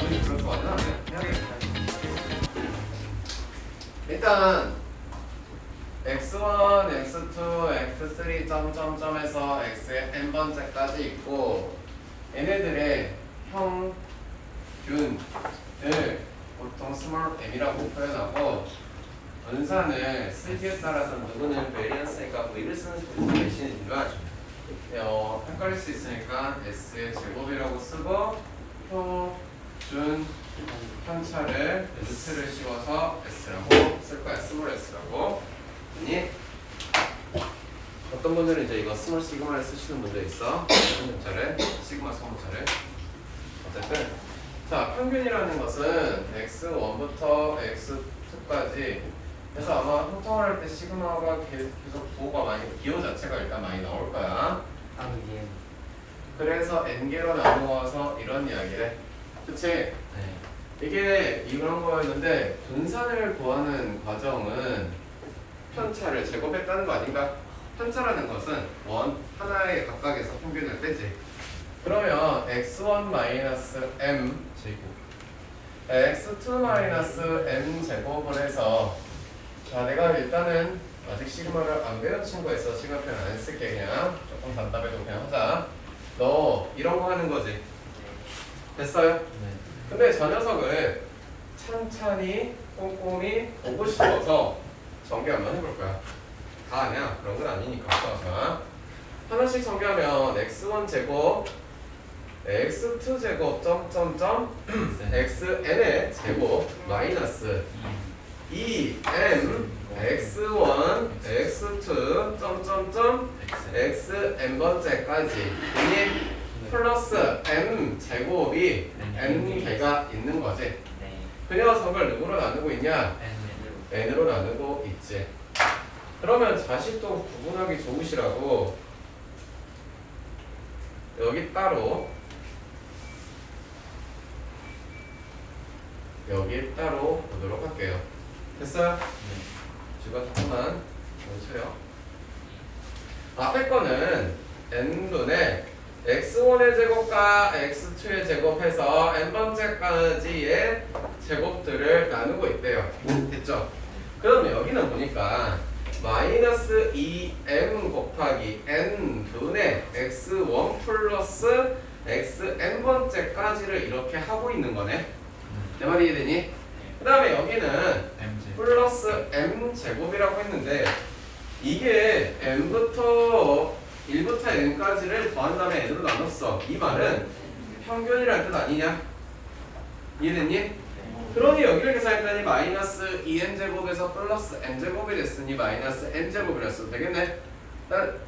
그렇게 완전 안 해야 되겠다. 일단 x1, x2, x3 점점점에서 x의 n번째까지 있고 얘네들의 평균을 보통 small m이라고 표현하고 분산을 쓰기에 따라서 누구는 베리언스니까 V를 쓰는 수도 대신이지만 헷갈릴 수 있으니까 S의 제곱이라고 쓰고 표준 편차를 루트를 씌워서 S라고 쓸 거야. 스몰 S라고. 아니 어떤 분들은 이제 이거 스몰 시그마를 쓰시는 분들 있어. 편차를 시그마 소모차를 어쨌든 자 평균이라는 것은 x1부터 x2까지 그래서 아마 소통을 할 때 시그마가 계속 부호가 많이 기호 자체가 일단 많이 나올 거야. 그래서 n개로 나누어서 이런 이야기를 그치? 네. 이게 이런 거였는데 분산을 구하는 과정은 편차를 제곱했다는 거 아닌가? 편차라는 것은 하나의 각각에서 평균을 빼지. 그러면 x1-m 제곱. x2-m 제곱을 해서 자 내가 일단은 아직 시그마를 안 배운 친구에서 시그마 표현 안 쓸게. 그냥 조금 답답해도 그냥 하자. 너 이런 거 하는 거지? 됐어요? 네. 근데 저 녀석을 찬찬히 꼼꼼히 보고 싶어서 정비 한번 해볼 거야. 다 아니야. 그런 건 아니니까 걱정하지 하나씩 정비하면 x1 제곱 x2 제곱 점점점 xn의 제곱 마이너스 2m x1 x2 점점점 xn번째까지 이니 플러스 m 제곱이 n개가 있는 거지. 네. 그 녀석을 누구로 나누고 있냐? n으로 나누고 있지. 그러면 자식도 구분하기 좋으시라고 여기 따로 여기 따로 보도록 할게요. 됐어요? 네. 주가 조금만 쳐요. 앞에 거는 n분의 x1의 제곱과 x2의 제곱해서 n번째까지의 제곱들을 나누고 있대요. 됐죠? 그럼 여기는 보니까 마이너스 2m 곱하기 n분의 x1 플러스 xn번째까지를 이렇게 하고 있는 거네. 내 말이 이해되니? 그 다음에 여기는 플러스 m제곱이라고 했는데 이게 m부터 1부터 n까지를 더한 다음에 n으로 나눴어. 이 말은 평균이라는 뜻 아니냐? 이해됐니? 그러니 여기를 계산했더니 마이너스 2n제곱에서 플러스 n제곱이 됐으니 마이너스 n제곱이랬어도 되겠네?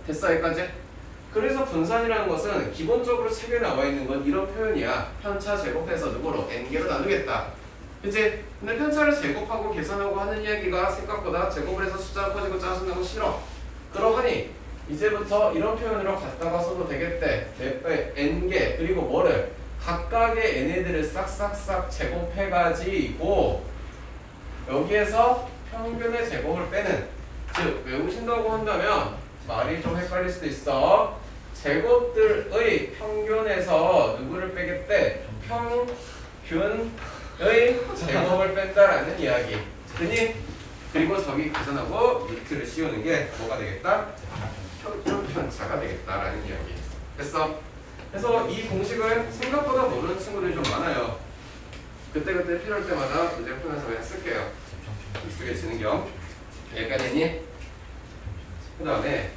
됐어 여기까지? 그래서 분산이라는 것은 기본적으로 책에 나와 있는 건 이런 표현이야. 편차 제곱해서 누구로? n개로 나누겠다. 그치? 근데 편차를 제곱하고 계산하고 하는 이야기가 생각보다 제곱을 해서 숫자가 커지고 짜증나고 싫어. 그러하니 이제부터 이런 표현으로 갖다가 써도 되겠대. n개 그리고 뭐를? 각각의 n애들을 싹싹싹 제곱해가지고 여기에서 평균의 제곱을 빼는 즉 외우신다고 한다면 말이 좀 헷갈릴 수도 있어. 제곱들의 평균에서 누구를 빼겠대? 평균의 제곱을 뺀다라는 이야기. 그니? 그리고 저기 계산하고 루트를 씌우는 게 뭐가 되겠다? 평균 편차가 되겠다라는 이야기. 됐어? 그래서 이 공식을 생각보다 모르는 친구들이 좀 많아요. 그때그때 필요할 때마다 문제 풀면서 그냥 쓸게요. 익숙해지는 겸. 여기까지 했니? 그 다음에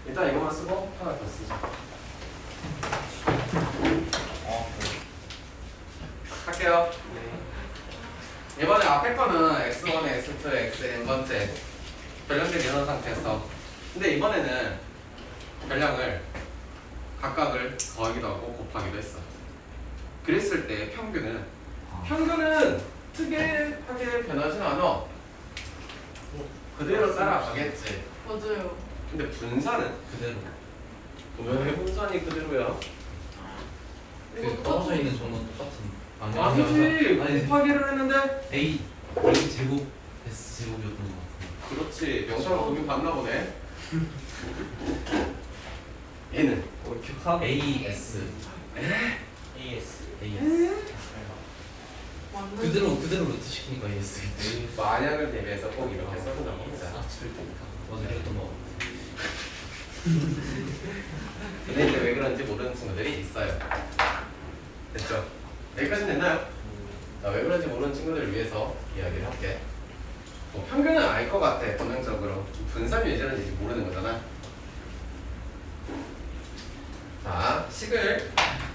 일단 이거만 쓰고 하나 더 쓰자. 할게요. 이번에 앞에 거는 x1, x2, xn번째 별량들이 이런 상태에서 근데 이번에는 별량을 각각을 더하기도 하고 곱하기도 했어. 그랬을 때 평균은 특이하게 변하진 않아. 그대로 따라가겠지. 맞아요. 근데 분산은 그대로. 왜 분산이 그대로야? 그 떨어져 있는 정도는 똑같은. 아니지. 아니 곱하기를 했는데 A 제곱 S 제곱이었던 것 같아요. 그렇지. 영상을 보긴 봤나 보네. 얘는 A S. AS. AS. 완전 그대로 루트 시키니까 AS. 만약을 대비해서 꼭 이렇게 써준다고 합니다. 맞아, 이랬던 거. 근데 이제 왜 그런지 모르는 친구들이 있어요. 됐죠? 여기까지는 됐나요? 나 왜 그런지 모르는 친구들을 위해서 이야기를 할게. 뭐 평균은 알 것 같아, 본능적으로. 분산 예제는 이제 모르는 거잖아. 자, 식을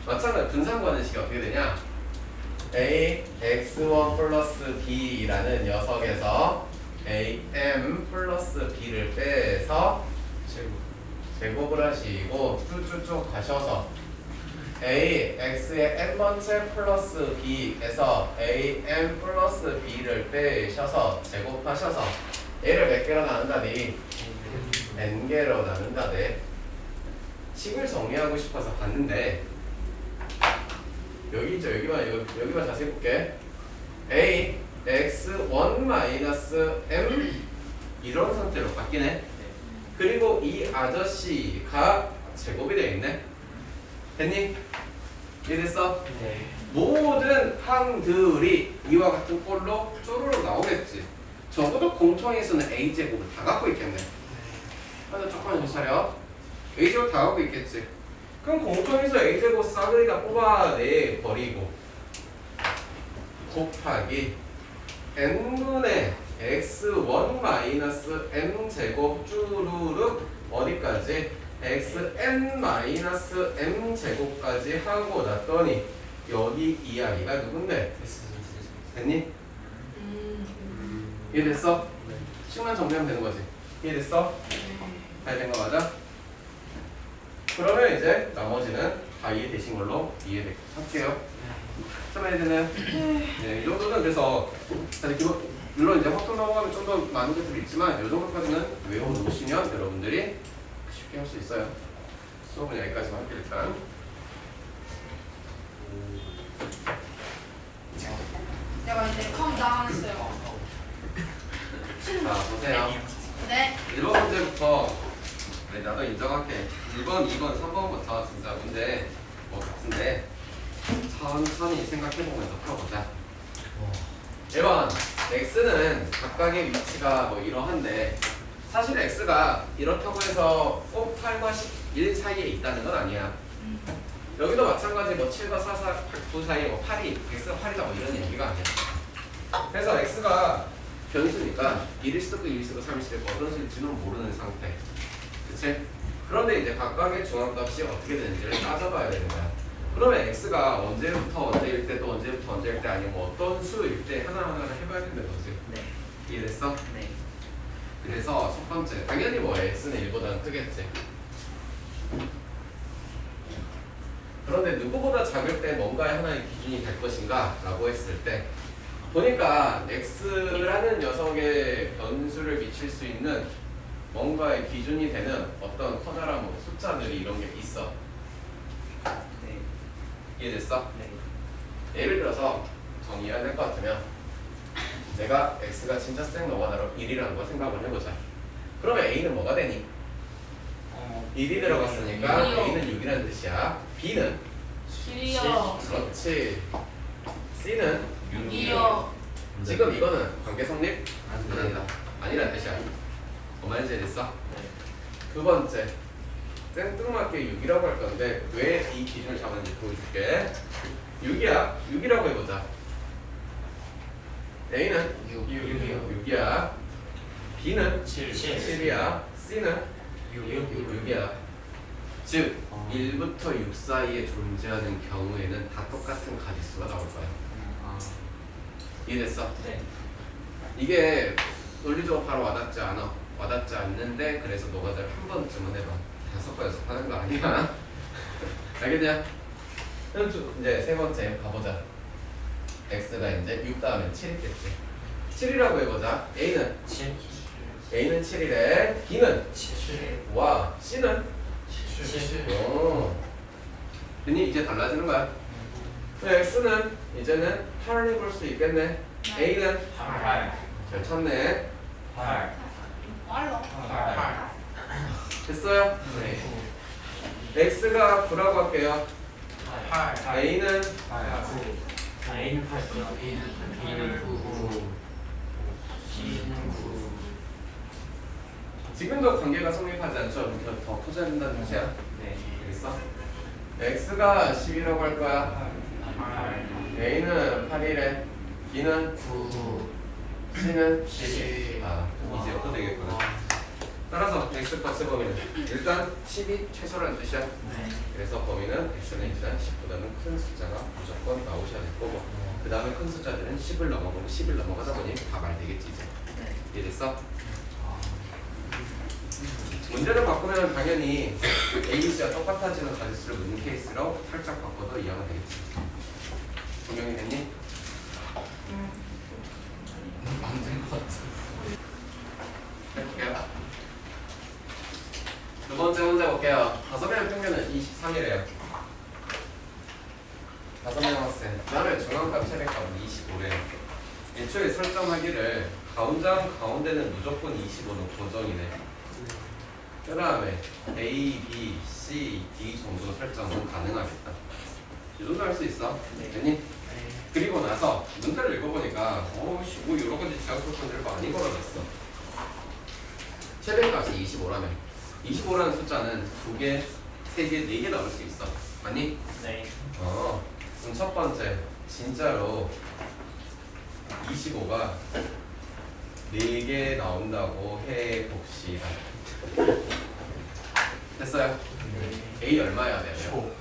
마찬가지로 분산 구하는 식이 어떻게 되냐? a x1 플러스 b라는 녀석에서 am 플러스 b를 빼서 제곱을 하시고 쭉쭉쭉 가셔서 ax의 n번째 플러스 b에서 am 플러스 b를 빼셔서 제곱하셔서 얘를 몇 개로 나눈다니? n개로 나눈다네. 식을 정리하고 싶어서 봤는데 여기 있죠. 여기만 자세히 볼게. a x1 마이너스 m 이런 상태로 바뀌네. 그리고 이 아저씨가 제곱이 되어 있네. 됐니? 이해됐어? 네. 모든 항들이 이와 같은 꼴로 쪼르르 나오겠지. 적어도 공통의 수는 a제곱을 다 갖고 있겠네. 하나 조금만 더 차려. a제곱 다 갖고 있겠지. 그럼 공통에서 a제곱 싸그리가 뽑아내 버리고 곱하기 n분의 x1 마이너스 m제곱 쭈루룩 어디까지? xn 마이너스 m제곱까지 하고 났더니 여기 이야기가 누군데? 됐니? 이해됐어? 식만 정리하면 되는 거지. 이해됐어? 잘 된 거 맞아? 그러면 이제 나머지는 다 이해되신 걸로 이해할게요. 처음에는 네, 이 정도는 그래서 사실 기본 물론 이제 확통 넘어가면 좀 더 많은 것들이 있지만 이 정도까지는 외워놓으시면 여러분들이 쉽게 할 수 있어요. 수업은 여기까지만 할게요 일단. 내가 이제 컴다운 했어요. 자 보세요. 네. 1번 문제부터 네, 나도 인정할게. 1번, 2번, 3번부터 진짜 문제 뭐 같은데 천천히 생각해보면서 풀어보자. 1번 x는 각각의 위치가 뭐 이러한데 사실 x가 이렇다고 해서 꼭 8과 1 사이에 있다는 건 아니야. 여기도 마찬가지 뭐 7과 4, 9 사이에 뭐 8이 x가 8이다 뭐 이런 얘기가 아니야. 그래서 x가 변수니까 1일 수도 있고 2일 수도 있고 3일 수도 있고 어떤 수일지는 모르는 상태. 그치? 그런데 이제 각각의 중앙값이 어떻게 되는지를 따져봐야 되는 거야. 그러면 x가 언제부터 언제일 때 또 언제부터 언제일 때 아니면 뭐 어떤 수일 때 하나하나를 해봐야 된다는 거지. 네. 이해됐어? 네. 그래서 첫 번째 당연히 뭐 x는 1보다는 크겠지. 그런데 누구보다 작을 때 뭔가의 하나의 기준이 될 것인가 라고 했을 때 보니까 x라는 녀석의 변수를 미칠 수 있는 뭔가의 기준이 되는 어떤 커다란 뭐 숫자들이 이런 게 있어. 네. 이해됐어? 네. 예를 들어서 정의해야 될 것 같으면 내가 x가 진짜 생 노가다로 1이라는 걸 생각을 해보자. 그러면 a는 뭐가 되니? 1이 들어갔으니까 일이요. a는 6이라는 뜻이야. b는? 길이요. 그렇지. c는? 6이요. 지금 이거는 관계 성립? 안 안 한다. 아니라는 뜻이야. 뭐 말인지 이해됐어? 네. 두 번째 생뚱맞게 6이라고 할 건데 왜 이 기준을 잡았는지 보여줄게. 6이야. 6이라고 해보자. A는 6이야. B는 7이야. C는 6이야. 즉 1부터 6 사이에 존재하는 경우에는 다 똑같은 가지수가 나올 거야. 이해됐어? 네. 이게 논리적으로 바로 와닿지 않아. 와닿지 않는데 그래서 너가들 한 번쯤은 해봐. 5번 연습하는 거 아니야. 알겠냐? 그럼 이제 세 번째 가보자. x가 이제 6 다음에 7있겠지. 7이라고 해보자. a는 7이래. b는 와 c는 괜히 이제 달라지는 거야. x는 이제는 8을 해볼 수 있겠네. a는 잘 찾네. 빨라. 됐어요? x가 9라고 할게요. A는 A는 8죠. B는 9. C는 9. 지금도 관계가 성립하지 않죠? 더 커져야 된다는 뜻이야. 네. 알겠어? X가 10이라고 할 거야. A는 8이래. B는 9. C는 10. 아, 이제 또 되겠구나. 따라서 X 값의 범위는 일단 10이 최소라는 뜻이야. 네. 그래서 범위는 X는 일단 10보다는 큰 숫자가 무조건 나오셔야 될 거고, 그 다음에 큰 숫자들은 10을 넘어가고 10을 넘어가다 보니 다 말되겠지 이제. 이해됐어? 문제를 바꾸면 당연히 ABC와 똑같아지는 가지수를 묻는 케이스로 살짝 바꿔도 이해가 되겠지. 분명히 됐니? 안된 것 같아. 해볼게요. 두 번째 문제 볼게요. 5명의 평균은 23이래요. 5명 학생. 그 다음에 중앙값 최대값은 25래요. 애초에 설정하기를 가운데는 무조건 25는 고정이네. 그 다음에 A, B, C, D 정도 설정은 가능하겠다. 이 정도 할 수 있어. 됐니? 그리고 나서 문제를 읽어보니까 뭐 여러 가지 지각 조건들을 많이 걸어놨어. 최대값이 25라면 25라는 숫자는 2개, 3개, 4개 나올 수 있어. 맞니? 네. 그럼 첫 번째 진짜로 25가 4개 나온다고 해봅시다. 됐어요? A 얼마여야 돼요? 15.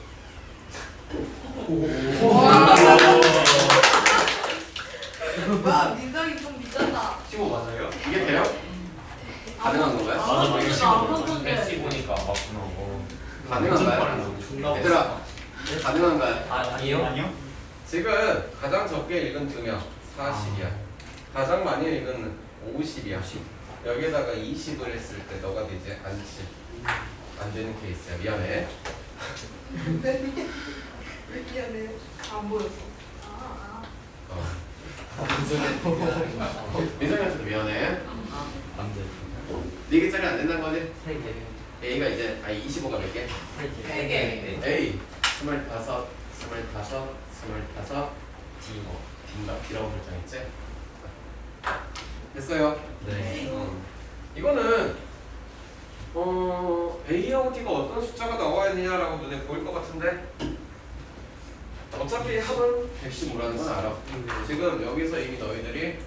와, 민정이 좀 미쳤다. 15 맞아요? 이게 돼요? 가능한 건가요? 맞아, 이게 안 봤는데. 110 보니까 맞구나. 가능한가요? 얘들아, 가능한가요? 아니요? 지금 가장 적게 읽은 2명 40이야. 가장 많이 읽은 50이야. 여기에다가 20을 했을 때 너가 되지 않지. 안 되는 케이스야. 미안해. 왜 미안해? 안 보였어. 민정이한테도 미안해. 안 돼. 4개짜리 안 된다는 거지? 3개. A가 이제 25가 몇 개? 3개. A 25, 25, D인가? D라고 설정했지? 됐어요? 네. 이거는 A하고 D가 어떤 숫자가 나와야 되냐라고 눈에 보일 것 같은데 어차피 합은 115라는 건 알아. 지금 여기서 이미 너희들이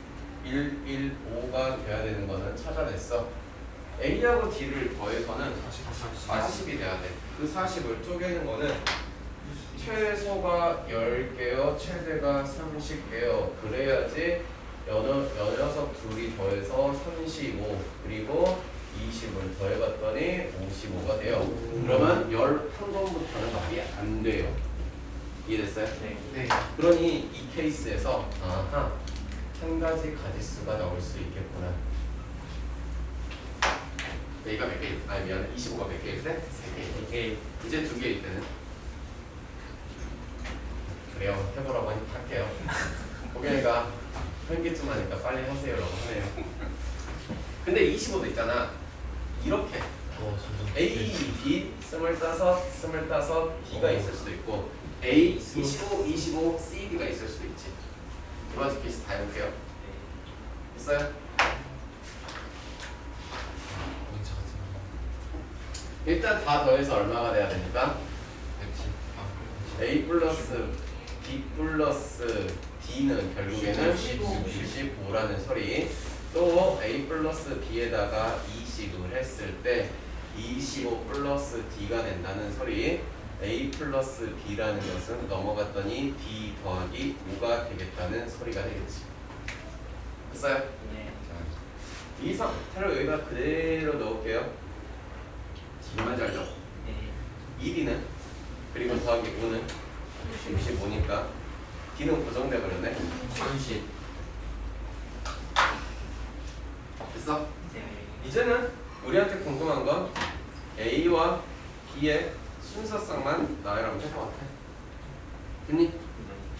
1, 1, 5가 돼야 되는 거는 찾아냈어. A하고 D를 더해서는 40이 돼야 돼. 그 40을 쪼개는 거는 최소가 10개요, 최대가 30개요. 그래야지 녀석 둘이 더해서 35 그리고 20을 더해봤더니 55가 돼요. 그러면 11번부터는 말이 안 돼요. 이해됐어요? 네. 그러니 이 케이스에서 아하 한 가지 가지수가 나올 수 있겠구나. A가 몇 개? 아니 미안해. 25가 몇 개일 때? 3개. 이제 2개일 때는? 그래요. 해보라고 할게요. 고객이가 현기증 하니까 빨리 하세요라고 하네요. 근데 25도 있잖아. 이렇게 A, B, 25, D가 있을 수도 있고 A, 25, 25, C, D가 있을 수도 있지. 두 가지 케이스 다 해볼게요. 있어요? 일단 다 더해서 얼마가 돼야 되니까? A 플러스 B 플러스 D는 결국에는 65라는 소리. 또 A 플러스 B에다가 20을 했을 때 25 플러스 D가 된다는 소리. A 플러스 B라는 것은 넘어갔더니 D 더하기 5가 되겠다는 소리가 되겠지. 됐어요? 네. 이 상태를 여기다 그대로 넣을게요. 지금만 알죠? 네. 1D는 그리고 더하기 5는 65니까 D는 고정돼 버렸네. 30. 됐어? 네. 이제는 우리한테 궁금한 건 A와 B의 순서상만 나열하면 될 것 같아. 됐니?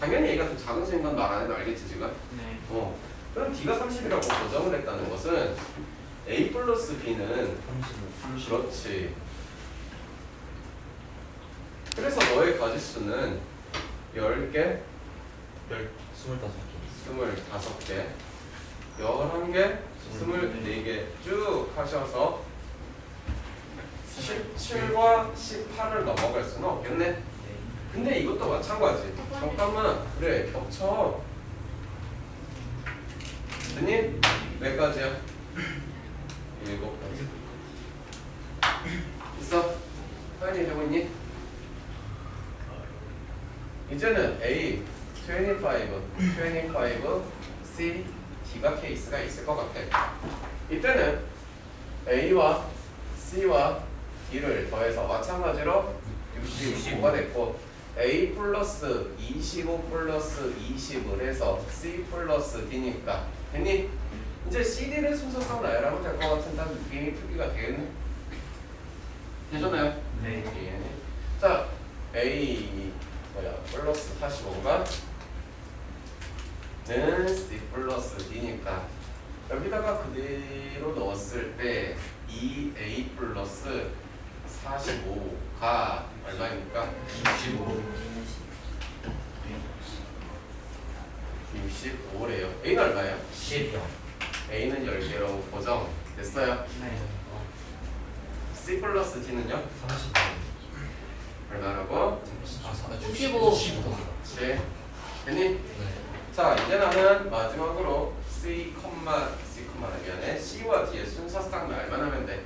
당연히 A가 더 작은 수인 건 말 안 해도 알겠지 지금? 네. 그럼 D가 30이라고 고정을 했다는 것은 A 플러스 B는 35. 그렇지. 그래서 너의 가지수는 10개, 25개 25개, 11개, 24개 쭉 하셔서 17과 18을 넘어갈 수는 없겠네. 근데 이것도 마찬가지. 잠깐만, 그래, 겹쳐. 됐니? 몇 가지야? 7가지. 있어? 사연이 되고 있니? 이제는 A, 25, C, D가 케이스가 있을 것 같아. 이때는 A와 C와 D를 더해서 마찬가지로 65가 됐고 A 플러스 25 플러스 20을 해서 C 플러스 D니까 됐니? 이제 CD를 순서상 나열하면 될 것 같은 다음 느낌이 풀기가 되겠네. 되잖아요? 네. 자, A 플러스 45가 는 C 플러스 D니까 여기다가 그대로 넣었을 때 2A 플러스 45가 얼마입니까? 65래요. A는 얼마예요? 10이요. A는 10개로 고정 됐어요. 네. C 플러스 D는요? 30. 얼마라고? 65. 그렇지. 됐니? 네. 자, 이제 나는 마지막으로 미안해. C와 D의 순서상 말만 하면 돼.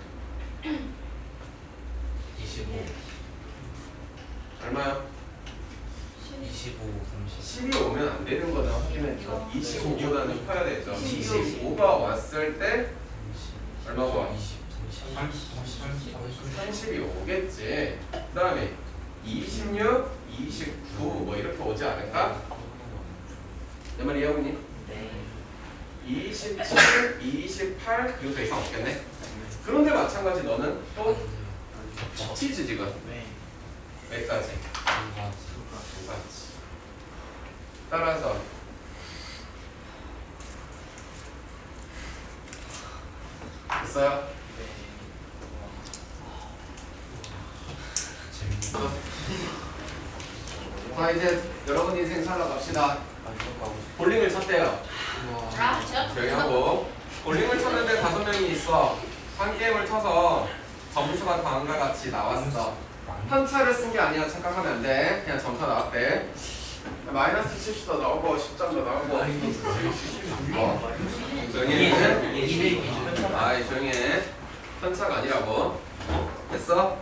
25. 얼마야? 25, 30. 10이 오면 안 되는 거죠. 확인했죠. 25보다는 커야 되죠. 25가 왔을 때 얼마가 와? 30이 오겠지. 그 다음에 26, 29 뭐 이렇게 오지 않을까? 내 말 이해하고니? 네. 27, 28 그리고 더 이상 없겠네. 그런데 마찬가지 너는 또 치즈 지금 네. 몇 가지? 두 가지. 따라서 됐어요? 자, 이제 여러분 인생 살아갑시다. 볼링을 쳤대요. 아, 제가 조용히 하고. 볼링을 쳤는데 5명이 있어. 한 게임을 쳐서 점수가 다음과 같이 나왔어. 편차를 쓴 게 아니야. 착각하면 안 돼. 그냥 점수가 나왔대. 마이너스 70도 나오고 10점도 나오고. 조용히 해. 아이, 조용히 해. 편차가 아니라고. 됐어?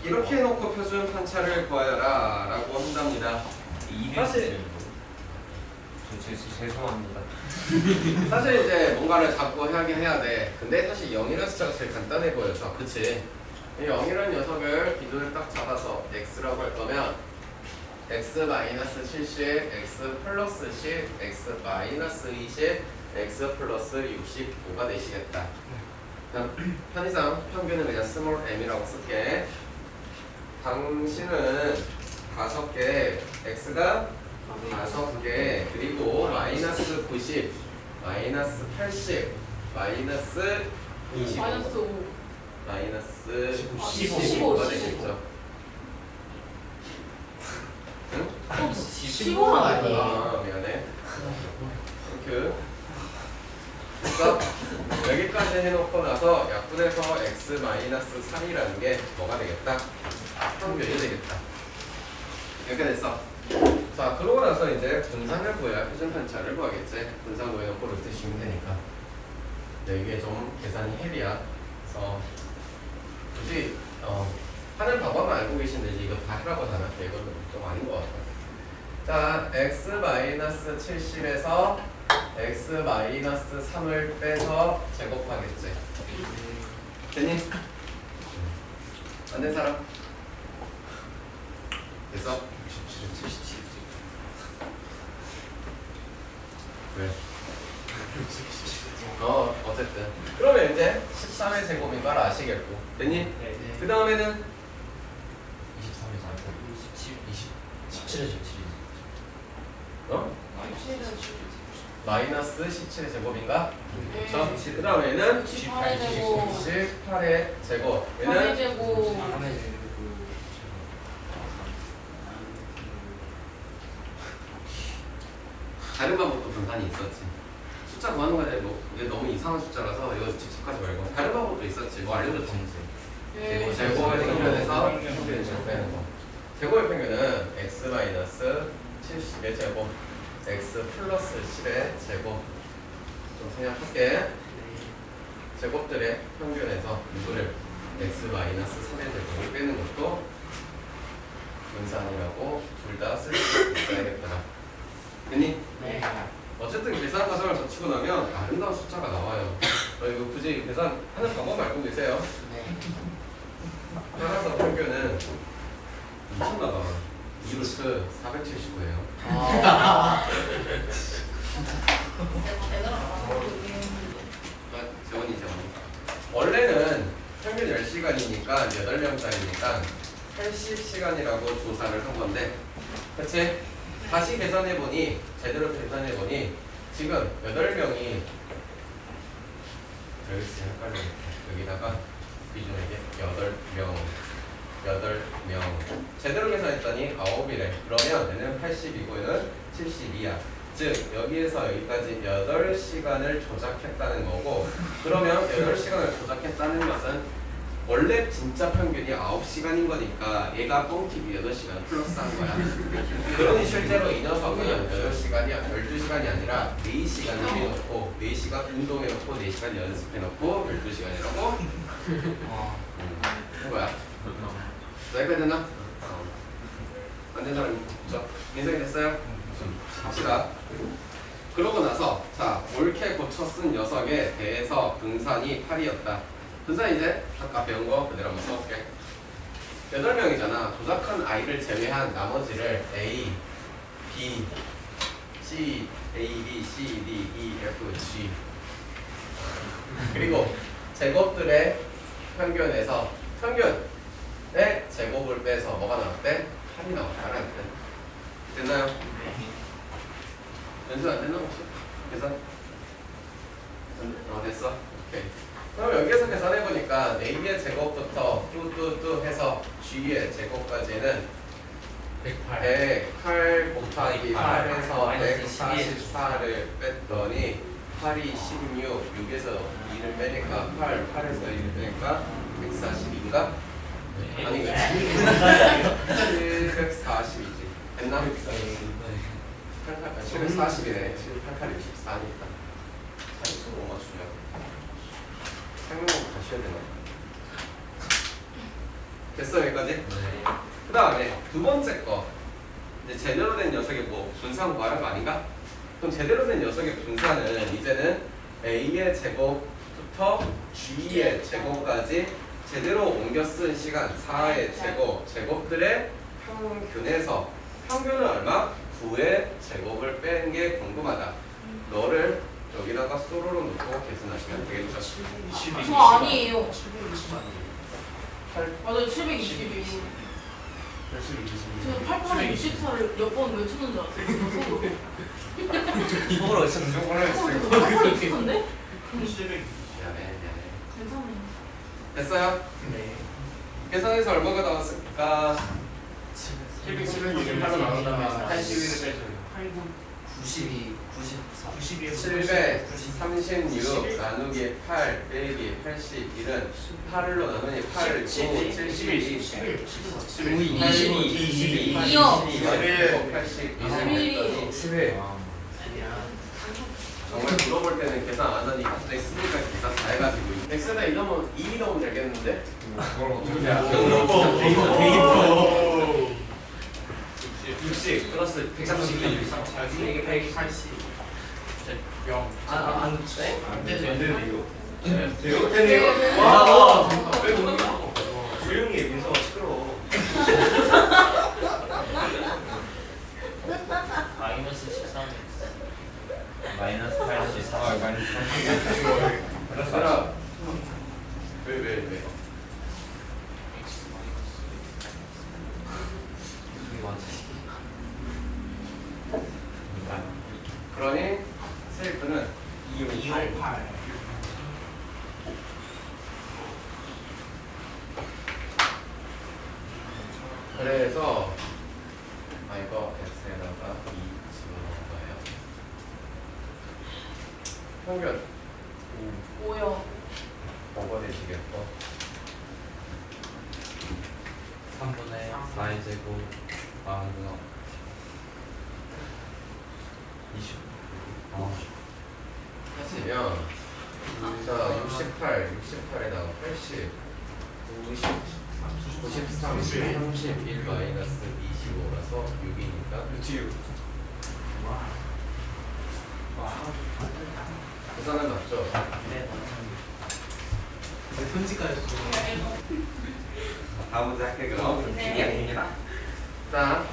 이렇게 해놓고 표준 편차를 구하여라 라고 한답니다. 사실 죄송합니다. 사실 이제 뭔가를 자꾸 하긴 해야 돼. 근데 사실 0이라는 숫자가 제일 간단해 보여서 그치? 0이라는 녀석을 기준을 딱 잡아서 x라고 할 거면 x 마이너스 70, x 플러스 10, x 마이너스 20, x 플러스 65가 되시겠다. 그냥 편의상 평균은 그냥 스몰 m이라고 쓸게. 당신은 5개, x가 5개, 그리고 마이너스 90, 마이너스 80, 마이너스 25, 마이너스 5. 마이너스 15. 15가 되겠죠. 응? 15가 아니에요. 아, 미안해. 땡큐. 됐어? 여기까지 해놓고 나서 약분해서 x 마이너스 3이라는 게 뭐가 되겠다? 평균이 되겠다. 이렇게 됐어. 자, 그러고 나서 이제 분산을 구해야 표준 편차를 구하겠지. 분산 구해놓고 루트 씌우면 되니까. 근데 이게 좀 계산이 헤비야. 그래서 굳이 하는 방법만 알고 계신데 이제 이거 다 하라고 다녔대. 이거는 좀 아닌 것 같아. 자, x 마이너스 70에서 x 마이너스 3을 빼서 제곱하겠지. 됐니? 안 된 사람? 됐어? 왜? 어쨌든 그러면 이제 13의 제곱인 걸 아시겠고 됐니? 네. 그 다음에는 23에서 알고 17에 17이지. 어? 마이너스 17의 제곱인가? 네. 그렇죠? 그 다음에는 18의 제곱. 18의 제곱 3의 얘는 제곱. 다른 방법도 분산이 있었지. 숫자 구하는 거에 뭐 이게 너무 이상한 숫자라서 이거 직접하지 말고 다른 방법도 있었지. 뭐 알려줬지. 네. 제곱의 평균에서 평균 제곱 빼는 거. 제곱의 평균은 x 마이너스 70의 제곱, x 플러스 10의 제곱. 좀 생략할게. 제곱들의 평균에서 누구를 x 마이너스 3의 제곱을 빼는 것도 분산이라고 둘 다 쓸 수 있어야겠다. 됐니? 네. 어쨌든 계산 과정을 거치고 나면 아름다운 숫자가 나와요. 이거 굳이 계산하는 방법만 알고 계세요. 네. 따라서 평균은 미쳤나봐. 2루트 479예요. 아. 재원이. 원래는 평균 10시간이니까 8명짜리니까 80시간이라고 조사를 한 건데, 그치? 다시 계산해보니, 제대로 계산해보니, 지금 8명이, 여기 있으면 헷갈리겠다. 여기다가 비중에게 8명. 제대로 계산했더니 9이래. 그러면 얘는 80이고 얘는 72야. 즉 여기에서 여기까지 8시간을 조작했다는 거고, 그러면 8시간을 조작했다는 것은 원래 진짜 평균이 9시간인 거니까 얘가 뻥튀기 8시간 플러스한 거야. 그러니 실제로 이 녀석은 8시간이 12시간이 아니라 4시간 해놓고 4시간 운동해놓고 4시간 연습해놓고 12시간이라고 한 거야. 여기까지 됐나? 안 된 사람 있죠? 인생이 됐어요? 갑시다. 그러고 나서 자 옳게 고쳐 쓴 녀석에 대해서 분산이 8이었다. 분산 이제 아까 배운 거 그대로 한번 써볼게. 8명이잖아. 조작한 i를 제외한 나머지를 A, B, C, A, B, C, D, E, F, G 그리고 제곱들의 평균에서 평균의 제곱을 빼서 뭐가 나왔대? 8이 나왔다라는 뜻. 됐나요? 연습 안 됐나 혹시? 계산? 됐어? 오케이. 그럼 여기에서 계산해보니까 A의 제곱부터 뚜뚜뚜 해서 G의 제곱까지는 108 곱하기 8에서 144를 뺐더니 8이 16, 6에서 2를 빼니까 8에서 2를 빼니까 142인가? 아니 그치? 740이지. 됐나? 740이네. 78864니까. 자릿수로 못 맞추냐고. 설명부터 다시 해야 되나? 됐어 여기까지? 그 다음에 두 번째 거 이제 제대로 된 녀석의 뭐 분산 구하는 거 아닌가? 그럼 제대로 된 녀석의 분산은 이제는 A의 제곱부터 G의 제곱까지 제대로 옮겨 쓴 시간 4의 제곱들의 평균에서 평균은 얼마? 9의 제곱을 뺀 게 궁금하다. 너를 여기다가 쏘로로 놓고 계산하시면 되겠죠. 저 아니에요. 8 맞아요. 722. 제가 88에 64를 몇 번 외쳤는 줄 알았어요. 이거로 있었는데? 네. 88에 있었는데? 미안해. 괜찮아요. 됐어요? 네. 계산해서 얼마가 나왔을까? 768로 나온 다음에 81을 빼줘요. 92, 94, 736 나누기 8 빼기 81은 8로 나누니 8, 9, 72, 22. 82, 81, 11. 정말 물어볼 때는 계산 안 하니 갑자기 쓰니까 계산 다 해가지고 x에다 2 넣으면 되겠는데? 데이터 60 플러스 130 이게 180. 안 돼? 안 되죠. 와! 왜 그러냐? 조용히 해, 민서가 시끄러워. 마이너스 13. 마이너스 84. 얘들아 왜? 그러니 셀프는 258 그래서 이거 x에다가 2 집어넣은 거예요. 평균 5요. 뭐가 되시겠고 3분의 4의 제곱 마이너스 20. 하시면 자 68에다가 80 93 31 마이너스 25라서 6이니까 뒤로. 계산은 맞죠? 네. 편지까지 다음 문제 할게요. 그럼 네. 아닙니다. 자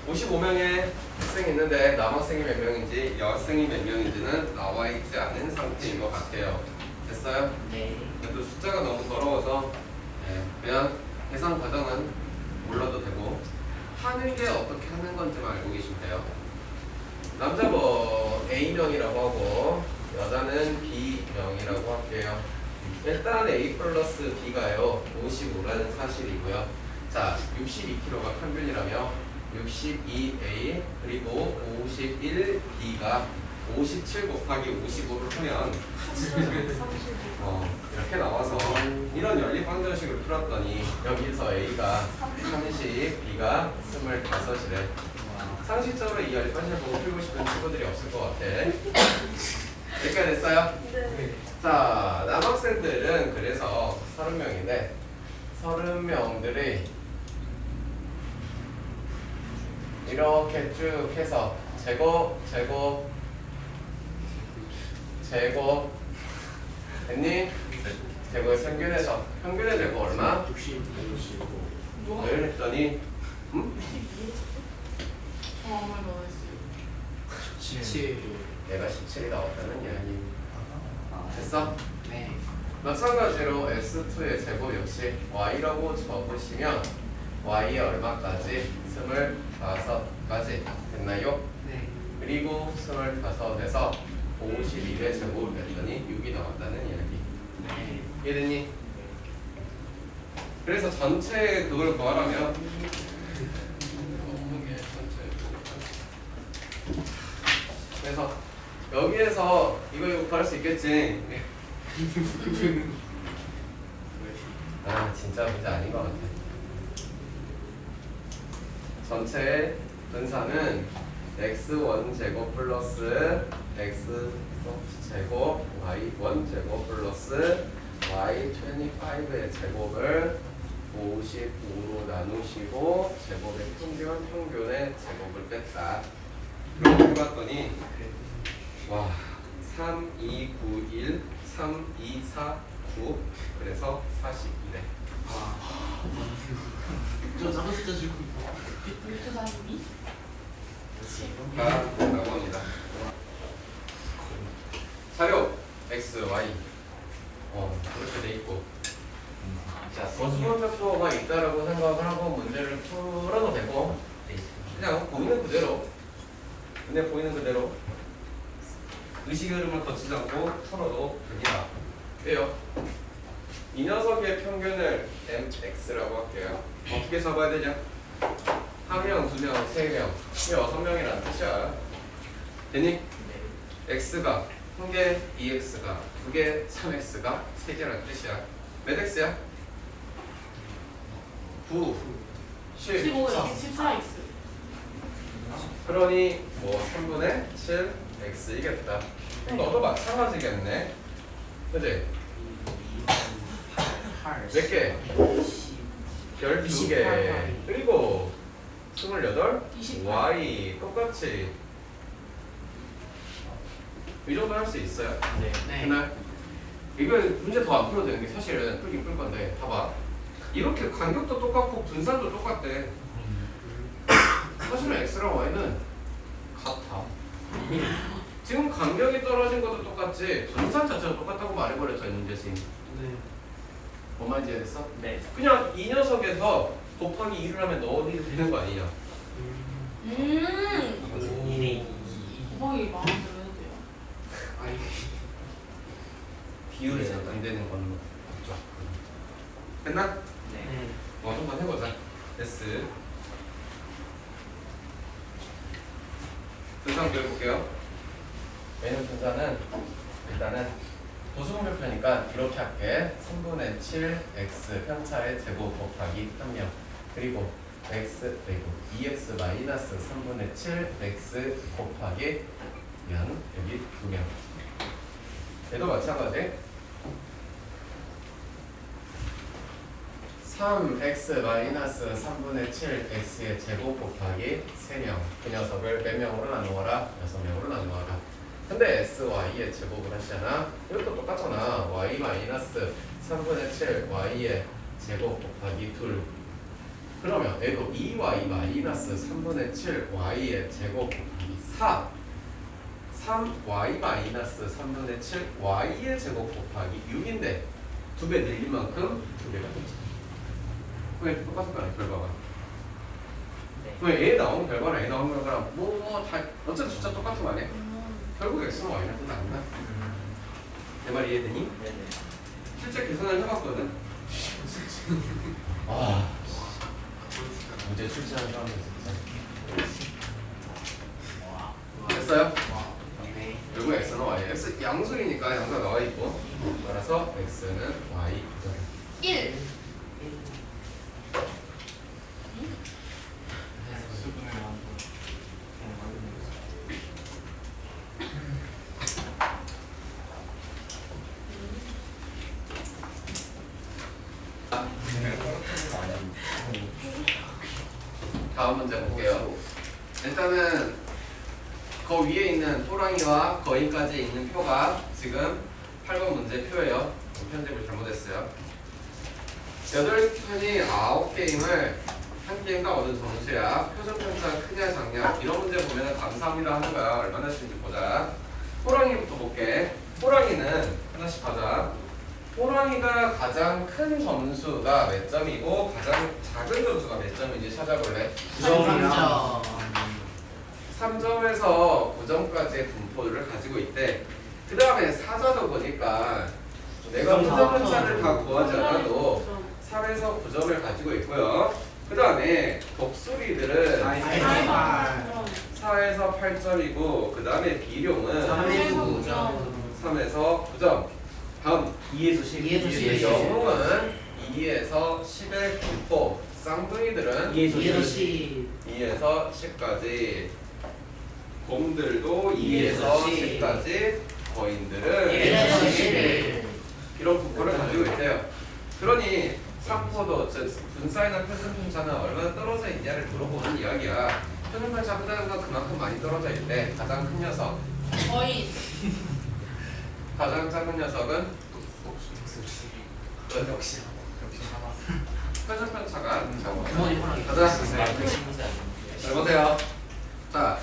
55명의 학생이 있는데 남학생이 몇 명인지 여학생이 몇 명인지는 나와 있지 않은 상태인 것 같아요. 됐어요? 네. 그래도 숫자가 너무 더러워서 그냥 계산 과정은 몰라도 되고 하는 게 어떻게 하는 건지만 알고 계시면 돼요. 남자분 A명이라고 하고 여자는 B명이라고 할게요. 일단 A 플러스 B가요 55라는 사실이고요. 자 62kg가 평균이라며 62A 그리고 51B가 57 곱하기 55를 하면 30. 이렇게 나와서 이런 연립방정식을 풀었더니 여기서 A가 30, B가 25이래. 상식적으로 이 연립방정식을 보고 풀고 싶은 친구들이 없을 것 같아. 여기까지 됐어요? 네. 자, 남학생들은 그래서 30명인데 30명들이 이렇게 쭉 해서 제곱 됐니? 제곱의 평균에서 평균의 제곱 얼마? 5. 을 했더니 62? 정말 넣었어요. 17. 얘가 17이 나왔다는 이야기. 됐어? 네. 마찬가지로 S2의 제곱 역시 Y라고 적으시면 Y에 얼마까지? 25까지 됐나요? 네. 그리고 25에서 52의 제곱을 뺐더니 6이 나왔다는 이야기. 네. 이해됐니? 그래서 전체 그걸 구하라면 그래서 여기에서 이거 구할 수 있겠지. 아 진짜 문제 아닌 것 같아. 전체 분사는 x1 제곱 플러스 x 제곱 y1 제곱 플러스 y25의 제곱을 55로 나누시고 제곱의 평균의 제곱을 뺐다. 그럼 해봤더니 와 3, 2, 9, 1, 3, 2, 4, 9 그래서 42래. 저 작은 숫자 주고 루트 42? 가 라고 합니다. 자료 x, y 그렇게 돼 있고 자 소수점 벡터가 있다라고 생각을 하고 문제를 풀어도 되고 그냥 보이는 그대로 눈에 보이는 그대로 의식의 흐름을 거치지 않고 풀어도 됩니다. 왜요? 이 녀석의 평균을 mx라고 할게요. 어떻게 잡아야 되냐? 1명, 2명, 3명, 6명이라는 뜻이야. 됐니? x가 1개, 2x가 2개, 3x가 3개라는 뜻이야. 몇 x야? 9, 10, 15, 4. 14x. 그러니 뭐 3분의 7 x이겠다. 너도 마찬가지겠네. 그치? 몇 개? 12개. 그리고 28? 28. y 똑같이 이 정도 할 수 있어요. 네. 그날 이건 문제 더 안 풀어도 되는 게 사실은 풀긴 풀 건데 봐봐. 이렇게 간격도 똑같고 분산도 똑같대. 사실은 x랑 y는 같아. 지금 간격이 떨어진 것도 똑같지 분산 자체가 똑같다고 말해버렸죠 이 문제지. 네. 뭔 말인지 알겠어? 네. 그냥 이 녀석에서 곱하기 2를 하면 넣어도 되는 거 아니냐. 곱하기 마음대로 해도 돼요. 아니. 비율이 잘 안 되는 건 없죠. 됐나? 네. 한번 해보자. S 분산 해볼게요. A는 분자는 일단은 도수분별표니까 이렇게 할게. 3분의 7 x 편차의 제곱 곱하기 1명 그리고 x 그리고 2x 마이너스 3분의 7 x 곱하기 면 여기 2명. 얘도 마찬가지. 3x 마이너스 3분의 7 x의 제곱 곱하기 3명. 그 녀석을 몇 명으로 나누어라? 6명으로 나누어라. 근데 s, y의 제곱을 하시잖아. 이것도 똑같잖아. y 마이너스 3분의 7 y의 제곱 곱하기 2. 그러면 얘도 2y 마이너스 3분의 7 y의 제곱 곱하기 4. 3y 마이너스 3분의 7 y의 제곱 곱하기 6인데 2배 늘린 만큼 2배가 되지. 왜 똑같을 거 아니야 결과가. 네. 왜 A 나오는 결과랑 A 나오는 결과랑 다 어쨌든 숫자 똑같은 거 아니야? 결국 x는 y는 뜻 아닌가? 내 말 이해되니? 네네. 실제 계산을 해봤거든. 아 문제 출제하는 사람이 진짜 와. 됐어요? 와. 네. 결국 x는 y. x 양수이니까 양수가 나와 있고 따라서 x는 y. 1. 다음 문제 볼게요. 일단은 그 위에 있는 호랑이와 거인까지 있는 표가 지금 8번 문제 표예요. 편집을 잘못했어요. 8편이 9게임을 한 게임당 얻은 점수야. 표준 편차 크냐 작냐 이런 문제 보면 감사합니다 하는 거야. 얼마나 쉬운지 보자. 호랑이부터 볼게. 호랑이는 하나씩 하자. 호랑이가 가장 큰 점수가 몇 점이고 가장 작은 점수가 몇 점인지 찾아볼래? 9점이요. 3점에서 9점까지의 분포를 가지고 있대. 그 다음에 사자도 보니까 내가 표준 편차를 다 구하지 않아도 3에서 9점을 가지고 있고요. 그 다음에 독수리들은 4에서 8점이고 그 다음에 비룡은 3에서 9점. 다음 2에서 10. 영웅은 2에서 10의 분포. 쌍둥이들은 2에서 10. 2에서 10까지. 곰들도 2에서 10. 10까지. 거인들은 1에서 11. 이런 분포를 가지고 있대요. 그러니 상포도 분사이나 표준 편차는 얼마나 떨어져 있냐를 물어보는 이야기야. 표준 편차 크다는 건 그만큼 많이 떨어져 있대. 가장 큰 녀석. 거인. 가장 작은 녀석은 역시 표준 편차가 작아. 부모님 호랑이. 가자. 잘 보세요. 자,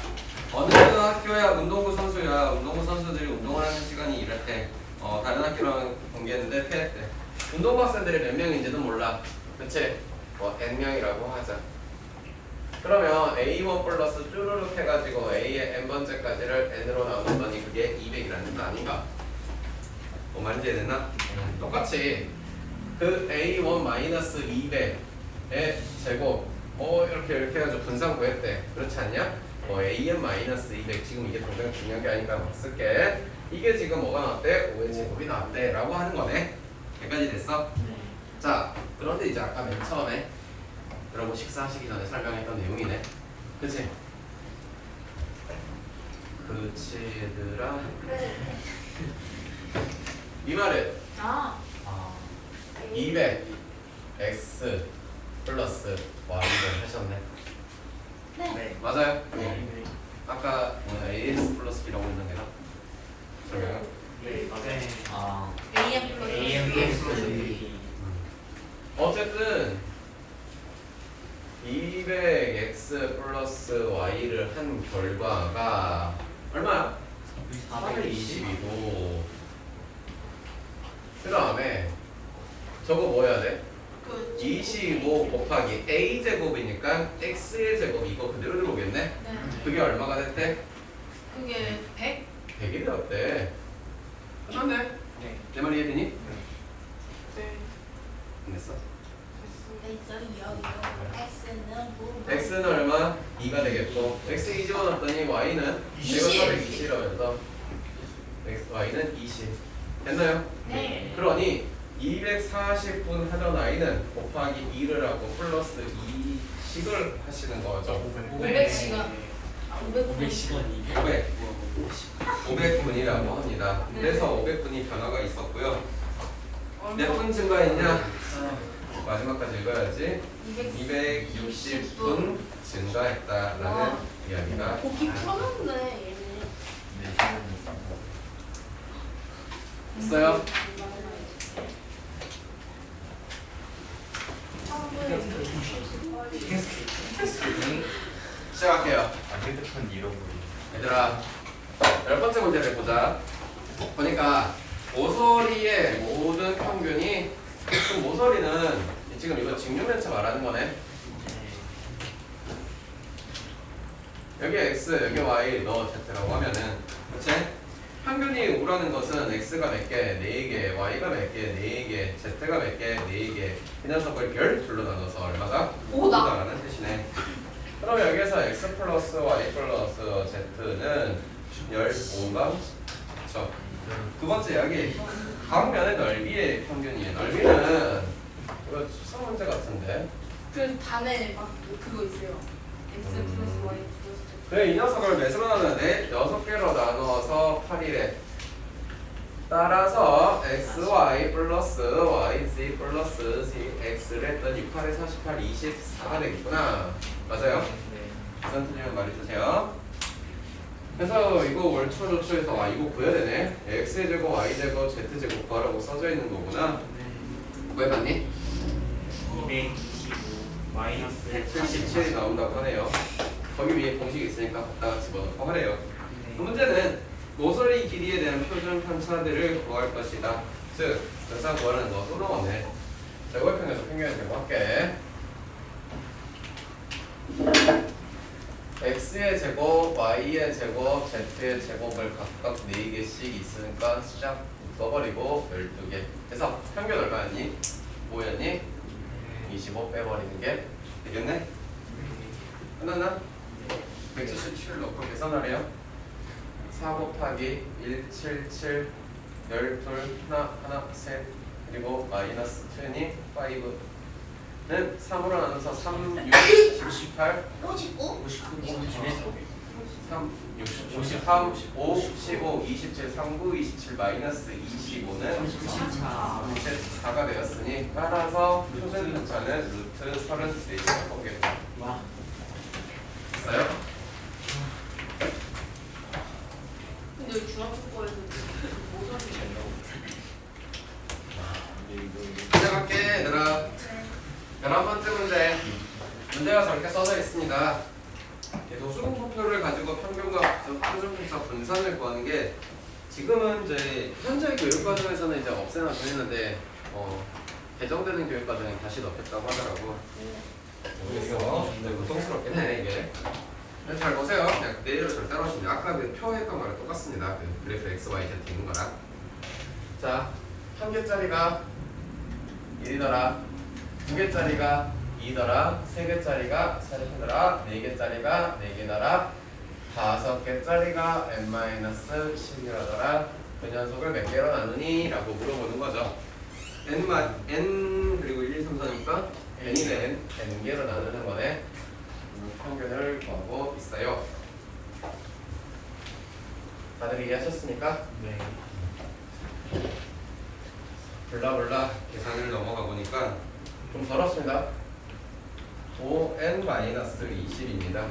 어느 학교야 운동부 선수야. 운동부 선수들이 운동을 하는 시간이 이럴 때 다른 학교랑 공개했는데 패했대. 운동부 학생들이 몇 명인지도 몰라. 그치? n명이라고 하자. 그러면 a1 플러스 쭈루룩 해가지고 a의 n번째까지를 n으로 나누는 거니 그게 200이라는 뜻 아닌가? 뭐 말인지 이해됐나? 똑같이 그 a1 마이너스 200의 제곱 이렇게 해가지고 분산 구했대. 그렇지 않냐? an 마이너스 200 지금 이게 당장 중요한 게 아니까 막 쓸게. 이게 지금 뭐가 나왔대? 5의 제곱이 나왔대 라고 하는 거네. 여기까지 됐어? 자, 그런데 이제 아까 맨 처음에 여러분 식사하시기 전에 설명했던 내용이네. 그치? 그치 얘들아. 이 말은 200 x 플러스 y를 하셨네. 네. 맞아요? 아까 ax 플러스 b라고 했는 게나? 설명. 네. 맞아요. AM 플러스 AM 어쨌든 200x 플러스 y를 한 결과가 얼마야? 420이고 그 다음에 저거 뭐 해야 돼? 25 곱하기 a제곱이니까 x의 제곱 이거 그대로 들어오겠네? 네. 그게 얼마가 됐대? 그게 100? 100이 되었대. 맞네? 네. 내 말 이해되니? 네. 됐어. X는 x는 얼마? 2가 되겠고 x 2 집어넣었더니 y는 20. 120이라면서 y는 20 됐나요? 네. 그러니 240분 하던 y는 곱하기 2를 하고 플러스 2씩을 하시는 거죠. 500시간. 500분. 500시간이 500분이라고 합니다. 네. 그래서 500분이 변화가 있었고요. 몇 분 증가했냐? 마지막까지 읽어야지. 260분 증가했다라는 와. 이야기가 고기 풀어놨네 얘는. 있어요? 시작할게요. 핸드폰 잃어버리. 얘들아, 10번째 문제를 보자. 보니까 모서리의 모든 평균이, 그 모서리는 지금 이거 직육면체 말하는 거네. 여기 x, 여기 y, 너 z라고 하면은, 그치? 평균이 오라는 것은 x가 몇 개, 4개, y가 몇 개, 4개, z가 몇 개, 4개. 이 녀석을 별둘로 나눠서 얼마다? 5다. 라는 뜻이네. 그럼 여기에서 x 플러스 y 플러스 z는 15가? 그쵸? 두 번째 이야기. 각면의 넓이의 평균이에요. 넓이는 이거 수상 문제 같은데. 그 단에 막 그거 있어요. X 플러스 Y 플러스 그래, 이 녀석을 몇으로 나누는데 6개로 나누어서 8이래. 따라서 xy 플러스 yz 플러스 zx를 했더니 6, 8에 48, 24가 되겠구나. 맞아요? 계산 틀리면 말해주세요. 그래서 이거 월초조초에서 아 이거 구해야 되네. x제곱, y제곱, z제곱 구하라고 써져 있는 거구나. 구해봤니? 225 마이너스 177이 나온다고 하네요. 거기 위에 공식이 있으니까 갖다가 집어넣고 하래요. 그 문제는 모서리 길이에 대한 표준 편차들을 구할 것이다. 즉, 연산 구하라는 거 또 나왔네. 자, 이걸 평에서 평균에 대고 할게. x의 제곱, y의 제곱, z의 제곱을 각각 4개씩 있으니까 시작 써버리고 12개. 그래서 평균 얼마였니? 뭐였니? 25 빼버리는 게 되겠네? 끝났나? 177 넣고 계산하래요. 4 곱하기 177 12 하나 셋 그리고 마이너스 20 5는 3으로 나눠서 3 6 18 55? 3 53 5 15 27 39 27 마이너스 25는 34가 되었으니 따라서 표준 편차는 루트 34가 보겠다. 됐어요? 근데 여기 중학교 거에서 모서리 시작할게 얘들아. 11번째 문제. 문제가 저렇게 써져 있습니다. 도수분포표를 가지고 평균과 표준편차 분산을 구하는 게 지금은 이제 현재 교육과정에서는 이제 없애나 보이는데 개정되는 교육과정에 다시 넣겠다고 하더라고. 모르겠어. 근데 고통스럽긴 해 이게. 근데 잘 보세요. 그냥 내일로 절대 하시면 아까 그 표 했던 거랑 똑같습니다. 그 그래프 x, y, z 있는 거랑. 자, 한 개짜리가 1이더라. 두 개짜리가 2더라. 세 개짜리가 3더라. 네 개짜리가 4개더라. 5개짜리가 n-10이라더라. 그 녀석을 몇 개로 나누니? 라고 물어보는 거죠. n 그리고 1, 2, 3, 4니까 n이네. n개로 나누는 거네. 평균을 구하고 있어요. 다들 이해하셨습니까? 네. 블라블라 계산을 넘어가 보니까 좀 더럽습니다. 5n-20입니다.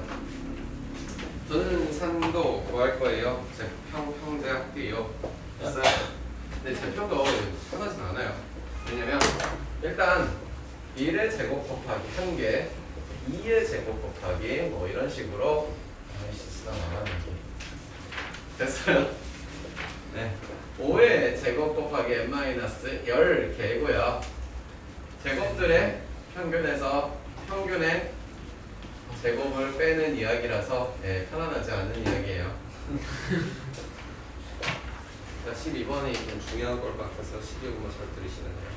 저는 산도 구할 거예요. 제 평제 할게요. 됐어요? 근데 제 표도 편하진 않아요. 왜냐면 일단 1의 제곱 곱하기 1개 2의 제곱 곱하기 뭐 이런 식으로 쓰다 나가는 게 됐어요? 네. 5의 제곱 곱하기 n-10개고요. 제곱들의 평균에서 평균의 제곱을 빼는 이야기라서 편안하지 않은 이야기예요. 자, 12번이 좀 중요한 걸 같아서 12번만 잘 들으시는데요.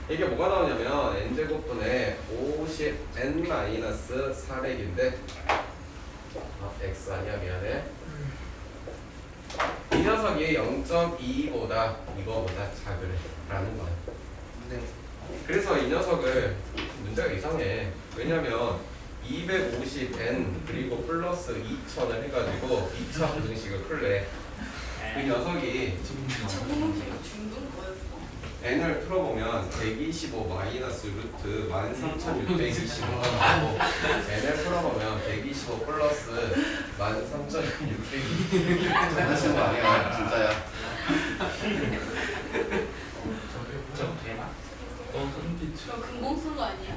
이게 뭐가 나오냐면 n제곱분의 50n-400인데 x 아니야 미안해. 이 녀석이 0.2보다 이거보다 작으래라는 거야. 네. 그래서 이 녀석을 문제가 이상해. 왜냐면 250n 그리고 플러스 2000을 해가지고 2차 부등식을 풀래. 그 녀석이 중등 거였어. n을 풀어보면 125 마이너스 루트 13,625가 나오고 n을 풀어보면 125 플러스 13,620 장난치는 거 아니야 진짜야. 좀 되나? 그럼 금공 쓴 거 아니야?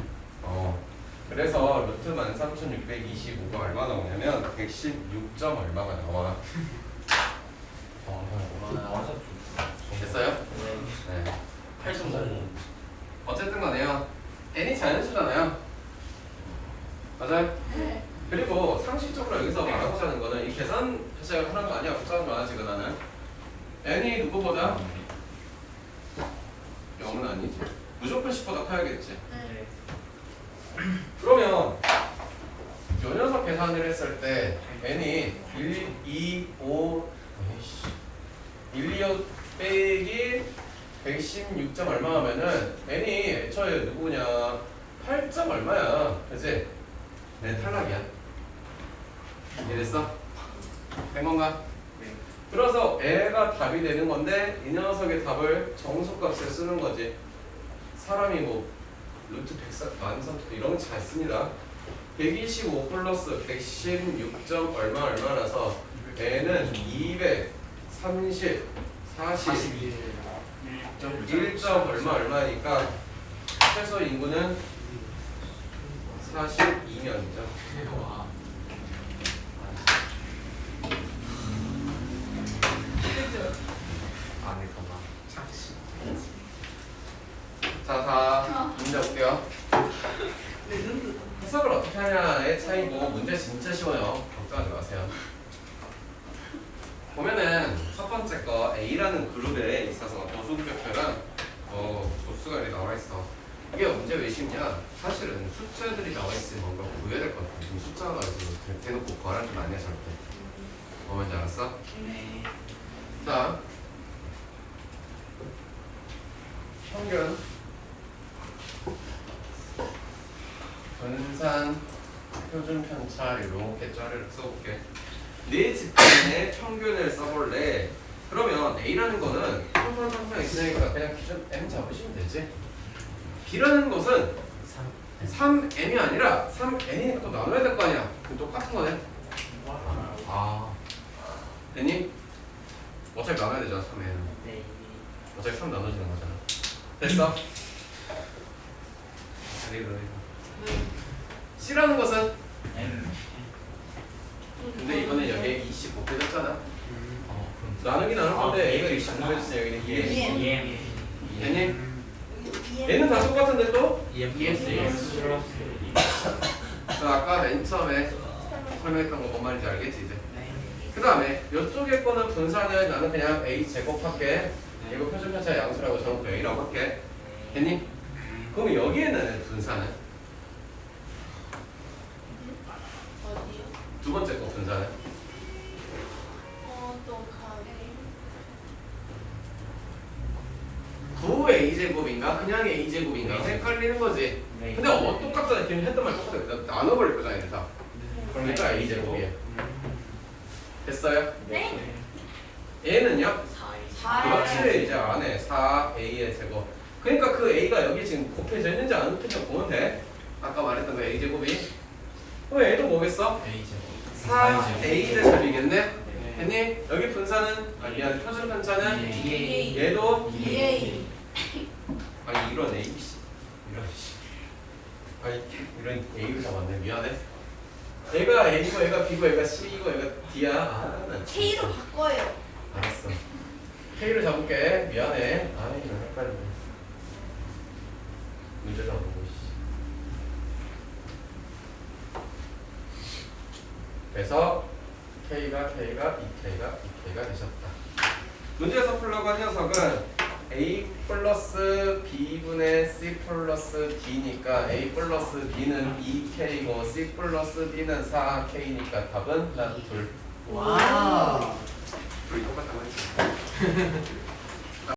그래서 루트 13,625가 얼마 나오냐면 116점 얼마가 나와. 됐어요? 네. 8.5. 어쨌든 간에요. n이 자연수잖아요. 맞아요? 네. 그리고 상식적으로 여기서 말하고자 하는 거는 이 계산 자체가 하는 거 아니야. 복잡하지 마 지금 나는. n이 누구보다? 0은 아니지. 무조건 10보다 커야겠지. 네. 그러면 요 녀석 계산을 했을 때 n이 1, 2, 5 1, 2, 5 빼기 116점 얼마 하면은 n이 애초에 누구냐 8점 얼마야. 그치? 네 탈락이야. 이해됐어? 된 건가? 네. 그래서 애가 답이 되는 건데 이 녀석의 답을 정수값에 쓰는 거지. 사람이 뭐 루트 143 이런 거 잘 씁니다. 125 플러스 116점 얼마라서 n은 230 40 1점 얼마니까 최소 인구는 42년이죠. 와. 안에 가봐. 착시. 자, 다 문제 볼게요. 해석을 어떻게 하냐의 차이고 문제 진짜 쉬워요. 걱정하지 마세요. 보면은 첫 번째 거 A라는 그룹에 있어서 도수급표랑 도수가 이렇게 나와 있어. 이게 문제 왜 쉽냐? 사실은 숫자들이 나와 있으면 뭔가 구해야 될 것 같아. 지금 숫자가 나와있으면 대놓고 구하라는 건 아니야 절대. 뭔지 알았어? 네. 자, 평균 분산 표준 편차 이렇게 짜리를 써볼게. 네 집단의 평균을 써볼래. 그러면 A라는 거는 평균 있으니까 그냥 기준 M 잡으시면 되지. B라는 것은 3M이 아니라 3N이니까 또 나눠야 될 거 아니야. 그럼 똑같은 거네. 아, 됐니? 어차피 나눠야 되잖아 3N. 네. 어차피 3 나눠지는 거잖아. 됐어? C라는 것은 M. 근데 이번에 여기에 25 빼졌잖아. 그럼 나누긴 나눌 건데 A가 25 빼졌으니 여기는 2M. EM. 됐니? 얘는 다 똑같은데 또? ES 플러스. 자, 아까 맨 처음에 설명했던 거 뭔 말인지 알겠지 이제? 네. 그 다음에 이쪽에 거는 분산을 나는 그냥 A 제곱할게. 이거 표준 편차 양수라고 적어놓고 A라고 할게. 됐니? 그럼 여기에는 분산은? 어디요? 두 번째 거 분산은? 또 가게. 9A제곱인가? 그냥 A제곱인가? 헷갈리는 거지. 네. 근데 똑같잖아. 지금 했던 말 똑같아. 일단 나눠버릴 거잖아 얘는 다. 그러니까 A제곱이야. 됐어요? 네. 얘는요? 4. 그렇지. 이제 안에 4A의 제곱. 그러니까 그 A가 여기 지금 곱해져 있는지 안 곱해져 보면 돼. 아까 말했던 그 A제곱이. 그럼 A도 뭐겠어? A 제곱. 4A 제곱이겠네? 했니? 여기 분산은? 아 미안. 표준 편차는? EA. 얘도? EA. 아니 이런 A 씨. 이런 씨. 아니 이런 A를 잡았네. 미안해. 얘가 A고 얘가 B고 얘가 C고 얘가 D야. 아, 나 진짜. K로 바꿔요. 알았어. K를 잡을게. 미안해. 아이 이거 헷갈리네. 문제 좀 보고 씨. 그래서 K가 2K가 되셨다. 문제에서 풀려고 한 녀석은 A 플러스 B분의 C 플러스 D니까 A 플러스 B는 2K고 C 플러스 D는 4K니까 답은 하나, 둘. 와. 둘이 똑같다고 했지.